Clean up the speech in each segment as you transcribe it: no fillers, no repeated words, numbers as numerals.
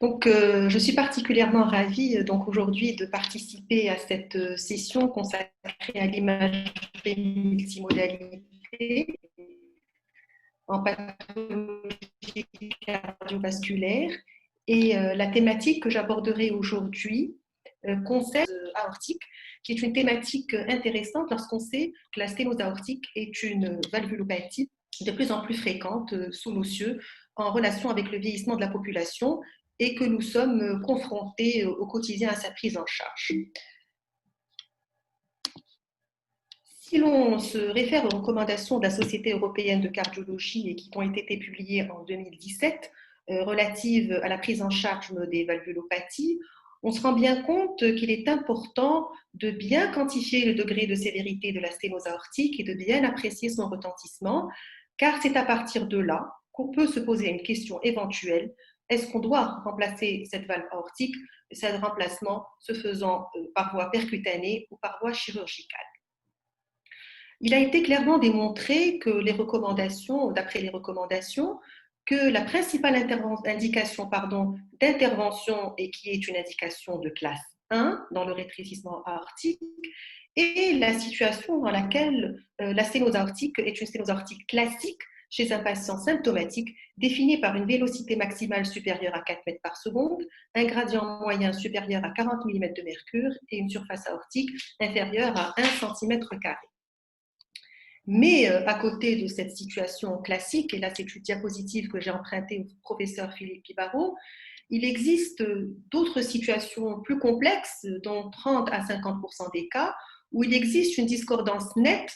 Je suis particulièrement ravie aujourd'hui de participer à cette session consacrée à l'imagerie multimodalité en pathologie cardiovasculaire. Et la thématique que j'aborderai aujourd'hui concerne aortique, qui est une thématique intéressante lorsqu'on sait que la sténose aortique est une valvulopathie de plus en plus fréquente sous nos cieux en relation avec le vieillissement de la population et que nous sommes confrontés au quotidien à sa prise en charge. Si l'on se réfère aux recommandations de la Société européenne de cardiologie et qui ont été publiées en 2017 relatives à la prise en charge des valvulopathies, on se rend bien compte qu'il est important de bien quantifier le degré de sévérité de la sténose aortique et de bien apprécier son retentissement, car c'est à partir de là qu'on peut se poser une question éventuelle. Est-ce qu'on doit remplacer cette valve aortique, ce remplacement se faisant par voie percutanée ou par voie chirurgicale? Il a été clairement démontré que d'après les recommandations, que la principale indication d'intervention, et qui est une indication de classe 1 dans le rétrécissement aortique, est la situation dans laquelle la sténose aortique est une sténose aortique classique chez un patient symptomatique définie par une vélocité maximale supérieure à 4 mètres par seconde, un gradient moyen supérieur à 40 mm de mercure et une surface aortique inférieure à 1 cm². Mais à côté de cette situation classique, et là c'est une diapositive que j'ai empruntée au professeur Philippe Pibaro, il existe d'autres situations plus complexes, dont 30 à 50% des cas, où il existe une discordance nette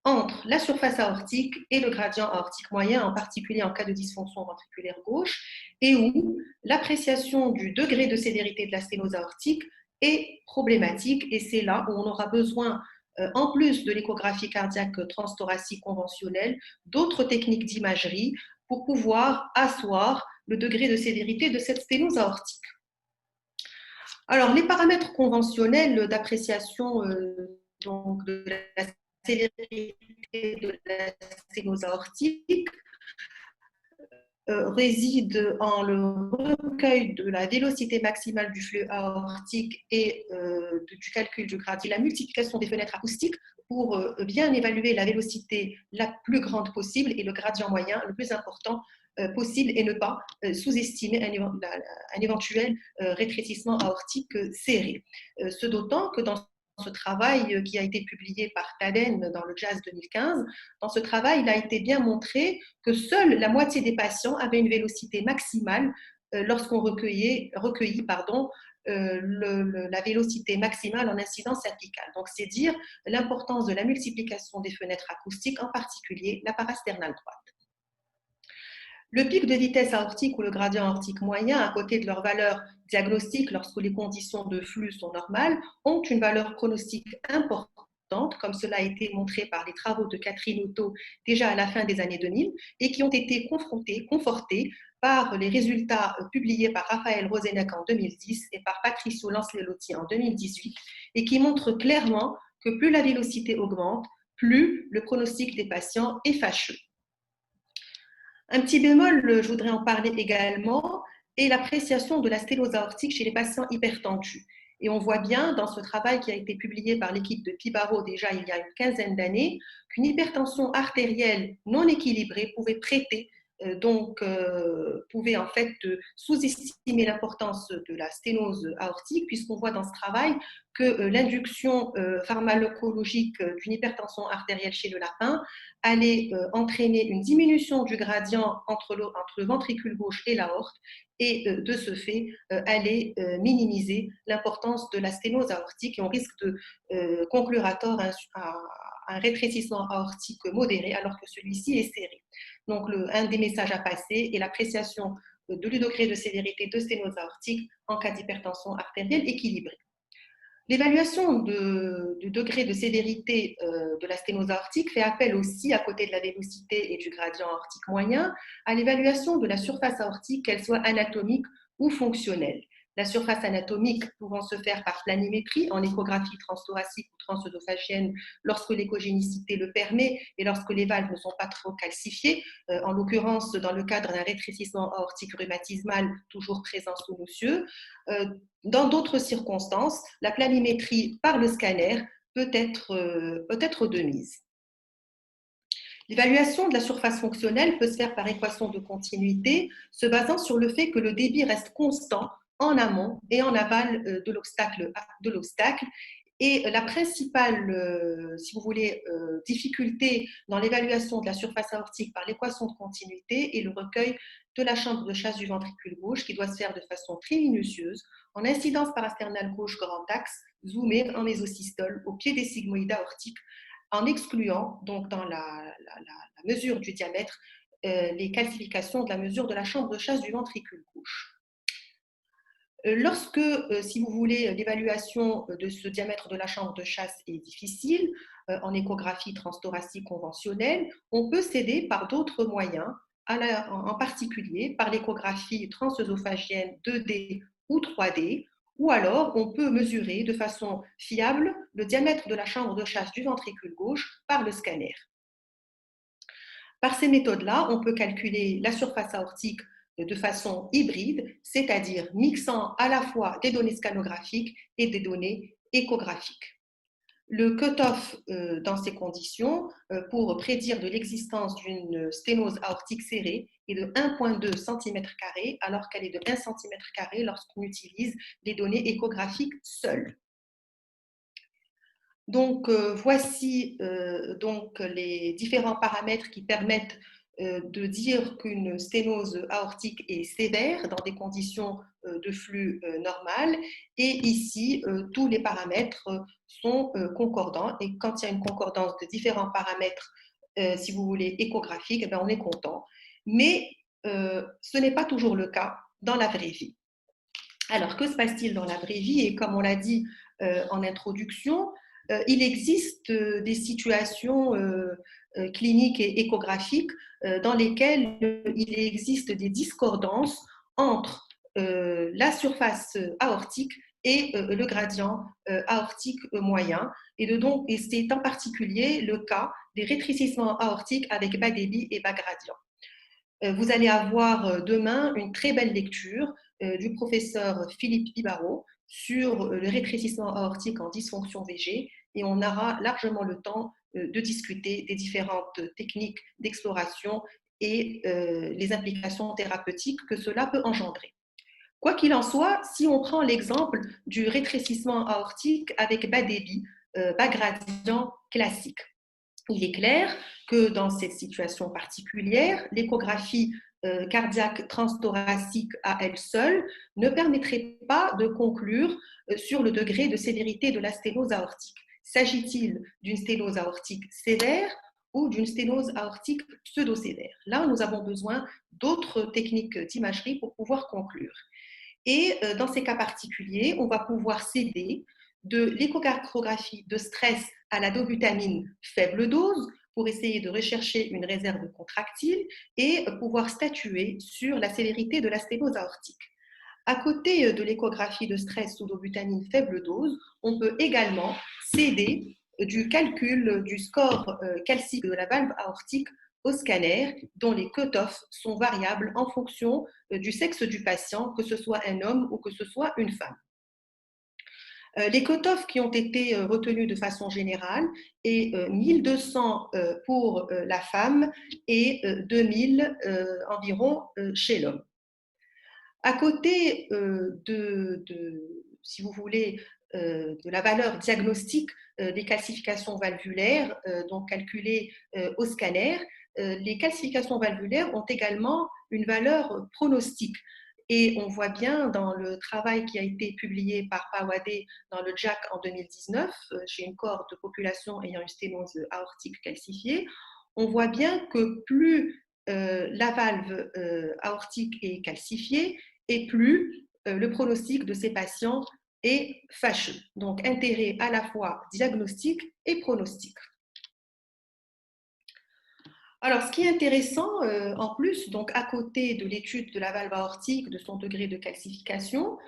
entre la surface aortique et le gradient aortique moyen, en particulier en cas de dysfonction ventriculaire gauche, et où l'appréciation du degré de sévérité de la sténose aortique est problématique, et c'est là où on aura besoin en plus de l'échographie cardiaque transthoracique conventionnelle, d'autres techniques d'imagerie pour pouvoir asseoir le degré de sévérité de cette sténose aortique. Alors, les paramètres conventionnels d'appréciation de la sévérité de la sténose aortique réside en le recueil de la vélocité maximale du flux aortique et du calcul du gradient, la multiplication des fenêtres acoustiques pour bien évaluer la vélocité la plus grande possible et le gradient moyen le plus important possible et ne pas sous-estimer un éventuel rétrécissement aortique serré. Ce d'autant que dans ce travail qui a été publié par Tadden dans le JASS 2015, dans ce travail, il a été bien montré que seule la moitié des patients avaient une vélocité maximale lorsqu'on recueillit la vélocité maximale en incidence apicale. Donc, c'est dire l'importance de la multiplication des fenêtres acoustiques, en particulier la parasternale droite. Le pic de vitesse aortique ou le gradient aortique moyen, à côté de leur valeur diagnostique lorsque les conditions de flux sont normales, ont une valeur pronostique importante, comme cela a été montré par les travaux de Catherine Otto déjà à la fin des années 2000 et qui ont été confortés par les résultats publiés par Raphaël Rozenek en 2010 et par Patricio Lancelotti en 2018 et qui montrent clairement que plus la vélocité augmente, plus le pronostic des patients est fâcheux. Un petit bémol, je voudrais en parler également, est l'appréciation de la sténose aortique chez les patients hypertendus. Et on voit bien dans ce travail qui a été publié par l'équipe de Pibaro déjà il y a une quinzaine d'années qu'une hypertension artérielle non équilibrée pouvait pouvait en fait sous-estimer l'importance de la sténose aortique, puisqu'on voit dans ce travail que l'induction pharmacologique d'une hypertension artérielle chez le lapin allait entraîner une diminution du gradient entre le ventricule gauche et l'aorte, et de ce fait allait minimiser l'importance de la sténose aortique, et on risque de conclure à tort à un rétrécissement aortique modéré alors que celui-ci est serré. Donc, un des messages à passer est l'appréciation du degré de sévérité de sténose aortique en cas d'hypertension artérielle équilibrée. L'évaluation du degré de sévérité de la sténose aortique fait appel aussi, à côté de la vélocité et du gradient aortique moyen, à l'évaluation de la surface aortique, qu'elle soit anatomique ou fonctionnelle. la surface anatomique pouvant se faire par planimétrie en échographie transthoracique ou transœsophagienne lorsque l'échogénicité le permet et lorsque les valves ne sont pas trop calcifiées, en l'occurrence dans le cadre d'un rétrécissement aortique rhumatismal toujours présent sous nos cieux. Dans d'autres circonstances, la planimétrie par le scanner peut être de mise. L'évaluation de la surface fonctionnelle peut se faire par équation de continuité, se basant sur le fait que le débit reste constant en amont et en aval de l'obstacle. Et la principale, si vous voulez, difficulté dans l'évaluation de la surface aortique par l'équation de continuité est le recueil de la chambre de chasse du ventricule gauche qui doit se faire de façon très minutieuse, en incidence parasternale gauche grand axe, zoomé en mésosystole au pied des sigmoïdes aortiques, en excluant donc dans la mesure du diamètre les calcifications de la mesure de la chambre de chasse du ventricule gauche. Lorsque, si vous voulez, l'évaluation de ce diamètre de la chambre de chasse est difficile, en échographie transthoracique conventionnelle, on peut s'aider par d'autres moyens, en particulier par l'échographie transœsophagienne 2D ou 3D, ou alors on peut mesurer de façon fiable le diamètre de la chambre de chasse du ventricule gauche par le scanner. Par ces méthodes-là, on peut calculer la surface aortique de façon hybride, c'est-à-dire mixant à la fois des données scanographiques et des données échographiques. Le cut-off dans ces conditions pour prédire de l'existence d'une sténose aortique serrée est de 1,2 cm² alors qu'elle est de 1 cm² lorsqu'on utilise les données échographiques seules. Donc, voici donc les différents paramètres qui permettent de dire qu'une sténose aortique est sévère dans des conditions de flux normales. Et ici, tous les paramètres sont concordants. Et quand il y a une concordance de différents paramètres, si vous voulez, échographiques, eh bien, on est content. Mais ce n'est pas toujours le cas dans la vraie vie. Alors, que se passe-t-il dans la vraie vie? Et comme on l'a dit en introduction, il existe des situations cliniques et échographiques dans lesquelles il existe des discordances entre la surface aortique et le gradient aortique moyen. Et c'est en particulier le cas des rétrécissements aortiques avec bas débit et bas gradient. Vous allez avoir demain une très belle lecture du professeur Philippe Ibaro sur le rétrécissement aortique en dysfonction VG et on aura largement le temps de discuter des différentes techniques d'exploration et les implications thérapeutiques que cela peut engendrer. Quoi qu'il en soit, si on prend l'exemple du rétrécissement aortique avec bas débit, bas gradient classique, il est clair que dans cette situation particulière, l'échographie cardiaque transthoracique à elle seule ne permettrait pas de conclure sur le degré de sévérité de la sténose aortique. S'agit-il d'une sténose aortique sévère ou d'une sténose aortique pseudo-sévère? Là, nous avons besoin d'autres techniques d'imagerie pour pouvoir conclure. Et dans ces cas particuliers, on va pouvoir s'aider de l'échocardiographie de stress à la dobutamine faible dose pour essayer de rechercher une réserve contractile et pouvoir statuer sur la sévérité de la sténose aortique. À côté de l'échographie de stress sous dobutamine faible dose, on peut également s'aider du calcul du score calcique de la valve aortique au scanner, dont les cut-offs sont variables en fonction du sexe du patient, que ce soit un homme ou que ce soit une femme. Les cut-offs qui ont été retenus de façon générale est 1200 pour la femme et 2000 environ chez l'homme. À côté si vous voulez, de la valeur diagnostique des calcifications valvulaires, donc calculées au scanner, les calcifications valvulaires ont également une valeur pronostique. Et on voit bien dans le travail qui a été publié par Pawade dans le JACC en 2019, chez une cohorte de population ayant une sténose aortique calcifiée, on voit bien que plus la valve aortique est calcifiée et plus le pronostic de ces patients est fâcheux. Donc, intérêt à la fois diagnostique et pronostic. Alors, ce qui est intéressant, en plus, donc à côté de l'étude de la valve aortique, de son degré de calcification,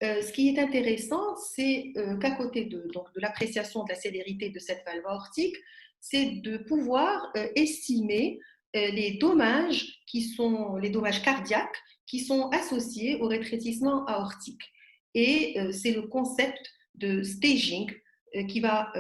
Ce qui est intéressant, c'est qu'à côté de l'appréciation de la sévérité de cette valve aortique, c'est de pouvoir estimer les dommages qui sont les dommages cardiaques qui sont associés au rétrécissement aortique. Et c'est le concept de staging qui va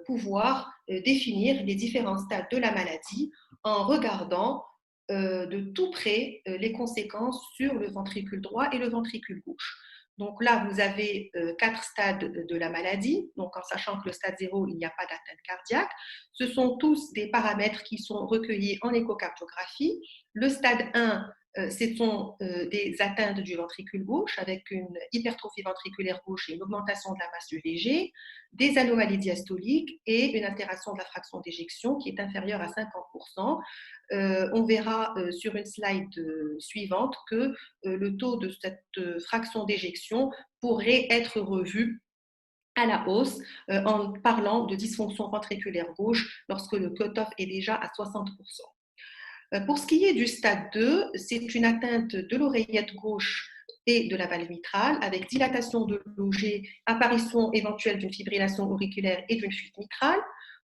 pouvoir définir les différents stades de la maladie en regardant de tout près les conséquences sur le ventricule droit et le ventricule gauche. Donc là, vous avez 4 stades de la maladie, donc en sachant que le stade 0, il n'y a pas d'atteinte cardiaque. Ce sont tous des paramètres qui sont recueillis en échocardiographie. Le stade 1, ce sont des atteintes du ventricule gauche avec une hypertrophie ventriculaire gauche et une augmentation de la masse du VG, des anomalies diastoliques et une altération de la fraction d'éjection qui est inférieure à 50%. On verra sur une slide suivante que le taux de cette fraction d'éjection pourrait être revu à la hausse en parlant de dysfonction ventriculaire gauche lorsque le cutoff est déjà à 60%. Pour ce qui est du stade 2, c'est une atteinte de l'oreillette gauche et de la valve mitrale avec dilatation de l'OG, apparition éventuelle d'une fibrillation auriculaire et d'une fuite mitrale.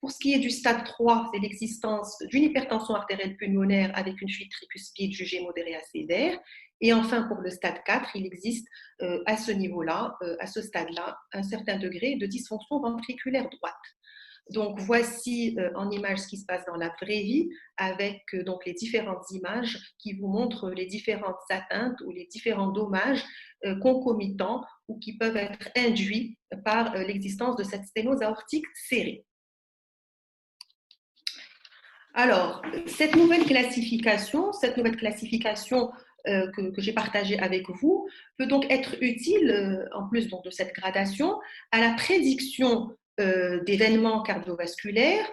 Pour ce qui est du stade 3, c'est l'existence d'une hypertension artérielle pulmonaire avec une fuite tricuspide jugée modérée à sévère. Et enfin, pour le stade 4, il existe à ce niveau-là, à ce stade-là, un certain degré de dysfonction ventriculaire droite. Donc, voici en image ce qui se passe dans la vraie vie avec donc les différentes images qui vous montrent les différentes atteintes ou les différents dommages concomitants ou qui peuvent être induits par l'existence de cette sténose aortique serrée. Alors, cette nouvelle classification que j'ai partagée avec vous peut donc être utile, en plus donc, de cette gradation, à la prédiction d'événements cardiovasculaires,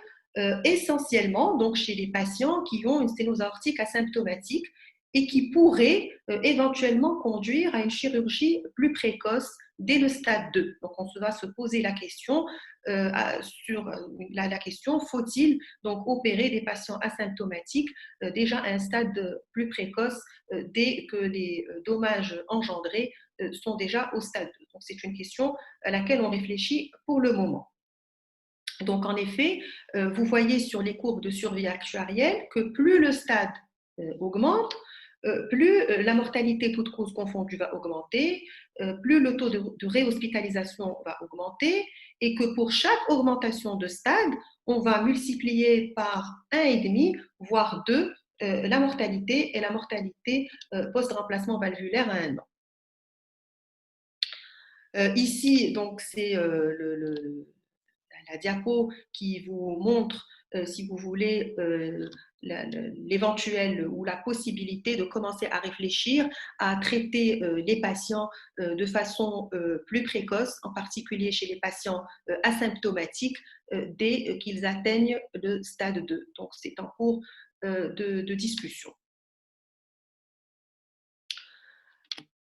essentiellement donc, chez les patients qui ont une sténose aortique asymptomatique et qui pourraient éventuellement conduire à une chirurgie plus précoce dès le stade 2. Donc, on va se poser la question sur la question, faut-il donc opérer des patients asymptomatiques déjà à un stade plus précoce dès que les dommages engendrés sont déjà au stade 2. Donc, c'est une question à laquelle on réfléchit pour le moment. Donc, en effet, vous voyez sur les courbes de survie actuarielle que plus le stade augmente, plus la mortalité toute cause confondue va augmenter, plus le taux de réhospitalisation va augmenter, et que pour chaque augmentation de stade, on va multiplier par 1,5, voire 2, la mortalité et la mortalité post-remplacement valvulaire à 1 an. Ici, donc, c'est la diapo qui vous montre, si vous voulez, l'éventuelle ou la possibilité de commencer à réfléchir à traiter les patients de façon plus précoce, en particulier chez les patients asymptomatiques, dès qu'ils atteignent le stade 2. Donc, c'est en cours de discussion.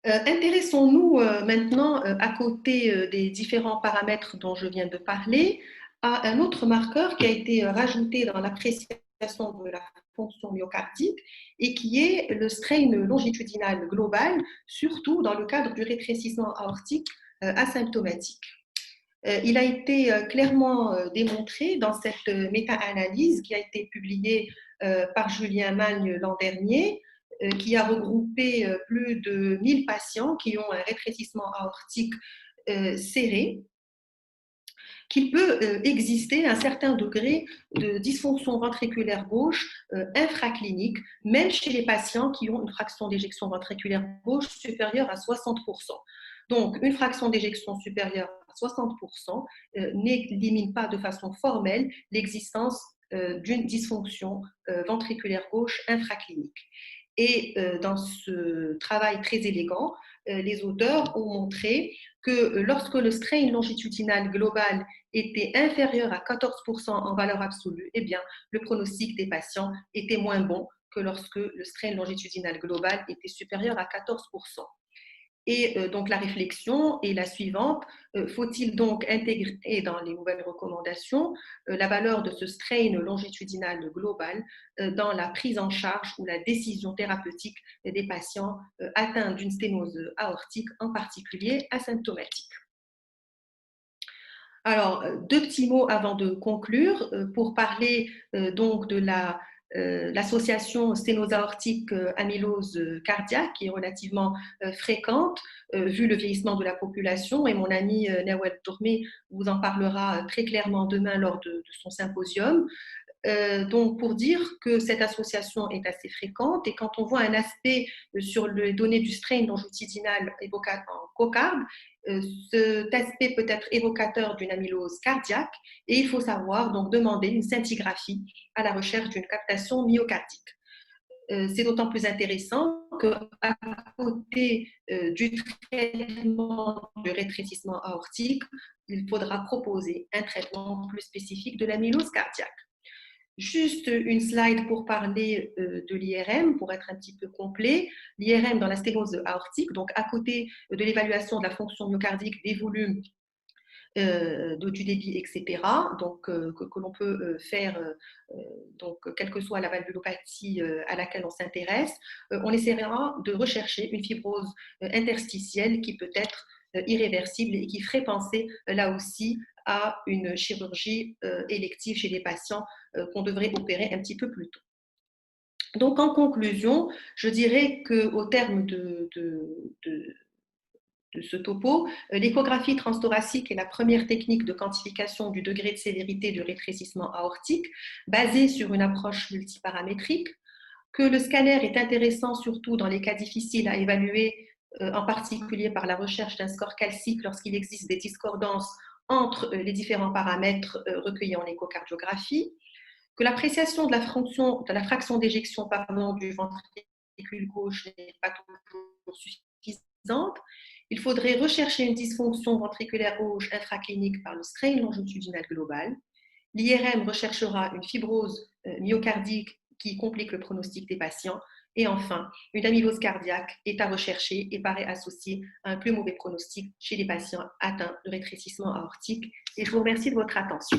Intéressons-nous maintenant, à côté des différents paramètres dont je viens de parler, à un autre marqueur qui a été rajouté dans l'appréciation de la fonction myocardique et qui est le strain longitudinal global, surtout dans le cadre du rétrécissement aortique asymptomatique. Il a été clairement démontré dans cette méta-analyse qui a été publiée par Julien Magne l'an dernier, qui a regroupé plus de 1000 patients qui ont un rétrécissement aortique serré, qu'il peut exister un certain degré de dysfonction ventriculaire gauche infraclinique, même chez les patients qui ont une fraction d'éjection ventriculaire gauche supérieure à 60%. Donc, une fraction d'éjection supérieure à 60% n'élimine pas de façon formelle l'existence d'une dysfonction ventriculaire gauche infraclinique. Et dans ce travail très élégant, les auteurs ont montré que lorsque le strain longitudinal global était inférieur à 14% en valeur absolue, eh bien, le pronostic des patients était moins bon que lorsque le strain longitudinal global était supérieur à 14%. Et donc la réflexion est la suivante. Faut-il donc intégrer dans les nouvelles recommandations la valeur de ce strain longitudinal global dans la prise en charge ou la décision thérapeutique des patients atteints d'une sténose aortique, en particulier asymptomatique? Alors, deux petits mots avant de conclure, pour parler donc de l'association sténose aortique amylose cardiaque, qui est relativement fréquente vu le vieillissement de la population. Et mon ami Nawel Tourmé vous en parlera très clairement demain lors de son symposium. Donc, pour dire que cette association est assez fréquente, et quand on voit un aspect sur les données du strain longitudinal évocateur en cocarde, cet aspect peut être évocateur d'une amylose cardiaque, et il faut savoir donc demander une scintigraphie à la recherche d'une captation myocardique. C'est d'autant plus intéressant qu'à côté du traitement du rétrécissement aortique, il faudra proposer un traitement plus spécifique de l'amylose cardiaque. Juste une slide pour parler de l'IRM, pour être un petit peu complet. L'IRM dans la sténose aortique, donc à côté de l'évaluation de la fonction myocardique, des volumes, du débit, etc., donc, que l'on peut faire, donc, quelle que soit la valvulopathie à laquelle on s'intéresse, on essaiera de rechercher une fibrose interstitielle qui peut être irréversible et qui ferait penser là aussi à une chirurgie élective chez les patients qu'on devrait opérer un petit peu plus tôt. Donc, en conclusion, je dirais qu'au terme de ce topo, l'échographie transthoracique est la première technique de quantification du degré de sévérité du rétrécissement aortique, basée sur une approche multiparamétrique, que le scanner est intéressant surtout dans les cas difficiles à évaluer, en particulier par la recherche d'un score calcique lorsqu'il existe des discordances entre les différents paramètres recueillis en échocardiographie, que l'appréciation de la fraction d'éjection du ventricule gauche n'est pas toujours suffisante. Il faudrait rechercher une dysfonction ventriculaire gauche infraclinique par le strain longitudinal global. L'IRM recherchera une fibrose myocardique qui complique le pronostic des patients. Et enfin, une amylose cardiaque est à rechercher et paraît associée à un plus mauvais pronostic chez les patients atteints de rétrécissement aortique. Et je vous remercie de votre attention.